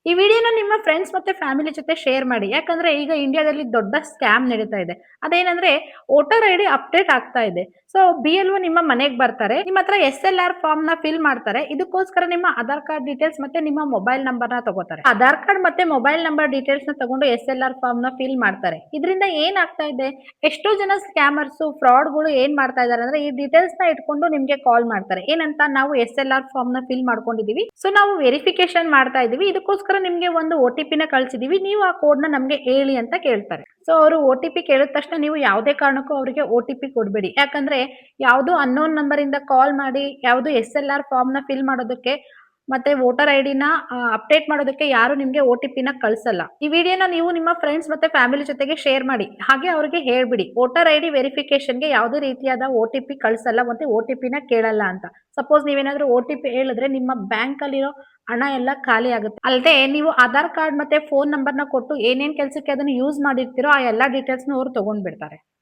ಈ ವಿಡಿಯೋನ ನಿಮ್ಮ ಫ್ರೆಂಡ್ಸ್ ಮತ್ತೆ ಫ್ಯಾಮಿಲಿ ಜೊತೆ ಶೇರ್ ಮಾಡಿ. ಯಾಕಂದ್ರೆ ಈಗ ಇಂಡಿಯಾದಲ್ಲಿ ದೊಡ್ಡ ಸ್ಕ್ಯಾಮ್ ನಡೀತಾ ಇದೆ. ಅದೇನಂದ್ರೆ ವೋಟರ್ ಐಡಿ ಅಪ್ಡೇಟ್ ಆಗ್ತಾ ಇದೆ. ಸೊ BLO ನಿಮ್ಮ ಮನೆಗೆ ಬರ್ತಾರೆ. ನಿಮ್ಮ ಹತ್ರ SLR ಫಾರ್ಮ್ ನ ಫಿಲ್ ಮಾಡ್ತಾರೆ. ಇದಕ್ಕೋಸ್ಕರ ನಿಮ್ಮ ಆಧಾರ್ ಕಾರ್ಡ್ ಡೀಟೇಲ್ಸ್ ಮತ್ತೆ ನಿಮ್ಮ ಮೊಬೈಲ್ ನಂಬರ್ ನ ತಗೋತಾರೆ. ಆಧಾರ್ ಕಾರ್ಡ್ ಮತ್ತೆ ಮೊಬೈಲ್ ನಂಬರ್ ಡೀಟೇಲ್ಸ್ ನ ತಗೊಂಡು SLR ಫಾರ್ಮ್ ನ ಫಿಲ್ ಮಾಡ್ತಾರೆ. ಇದರಿಂದ ಏನ್ ಆಗ್ತಾ ಇದೆ, ಎಷ್ಟೋ ಜನ ಸ್ಕ್ಯಾಮರ್ಸ್ ಫ್ರಾಡ್ಗಳು ಏನ್ ಮಾಡ್ತಾ ಇದಾರೆ ಅಂದ್ರೆ ಈ ಡೀಟೇಲ್ಸ್ ನ ಇಟ್ಕೊಂಡು ನಿಮ್ಗೆ ಕಾಲ್ ಮಾಡ್ತಾರೆ. ಏನಂತ, ನಾವು SLR ಫಾರ್ಮ್ ನ ಫಿಲ್ ಮಾಡ್ಕೊಂಡಿದೀವಿ, ಸೊ ನಾವು ವೆರಿಫಿಕೇಶನ್ ಮಾಡ್ತಾ ಇದೀವಿ, ಇದಕ್ಕೋಸ್ಕರ ನಿಮ್ಗೆ ಒಂದು OTP ನ ಕಳ್ಸಿದೀವಿ, ನೀವು ಆ ಕೋಡ್ ನ ನಮ್ಗೆ ಹೇಳಿ ಅಂತ ಕೇಳ್ತಾರೆ. ಸೊ ಅವರು OTP ಕೇಳಿದ ತಕ್ಷಣ ನೀವು ಯಾವುದೇ ಕಾರಣಕ್ಕೂ ಅವರಿಗೆ OTP ಕೊಡ್ಬೇಡಿ. ಯಾಕಂದ್ರೆ ಯಾವ್ದೋ ಅನ್ನೋನ್ ನಂಬರ್ ಇಂದ ಕಾಲ್ ಮಾಡಿ ಯಾವ್ದು SLR ಫಾರ್ಮ್ ನ ಫಿಲ್ ಮಾಡೋದಕ್ಕೆ ಮತ್ತೆ ವೋಟರ್ ಐಡಿನ ಅಪ್ಡೇಟ್ ಮಾಡೋದಕ್ಕೆ ಯಾರು ನಿಮ್ಗೆ OTP ನ ಕಳ್ಸಲ್ಲ. ಈ ವಿಡಿಯೋನ ನೀವು ನಿಮ್ಮ ಫ್ರೆಂಡ್ಸ್ ಮತ್ತೆ ಫ್ಯಾಮಿಲಿ ಜೊತೆಗೆ ಶೇರ್ ಮಾಡಿ. ಹಾಗೆ ಅವ್ರಿಗೆ ಹೇಳ್ಬಿಡಿ, ವೋಟರ್ ಐಡಿ ವೆರಿಫಿಕೇಶನ್ಗೆ ಯಾವುದೇ ರೀತಿಯಾದ OTP ಕಳ್ಸಲ್ಲ ಮತ್ತೆ OTP ನ ಕೇಳಲ್ಲ ಅಂತ. ಸಪೋಸ್ ನೀವೇನಾದ್ರೂ OTP ಹೇಳಿದ್ರೆ ನಿಮ್ಮ ಬ್ಯಾಂಕ್ ಅಲ್ಲಿರೋ ಹಣ ಎಲ್ಲ ಖಾಲಿ ಆಗುತ್ತೆ. ಅಲ್ಲದೆ ನೀವು ಆಧಾರ್ ಕಾರ್ಡ್ ಮತ್ತೆ ಫೋನ್ ನಂಬರ್ ನ ಕೊಟ್ಟು ಏನೇನ್ ಕೆಲಸಕ್ಕೆ ಅದನ್ನ ಯೂಸ್ ಮಾಡಿರ್ತೀರೋ ಆ ಎಲ್ಲಾ ಡೀಟೇಲ್ಸ್ ಅವ್ರು ತಗೊಂಡ್ಬಿಡ್ತಾರೆ.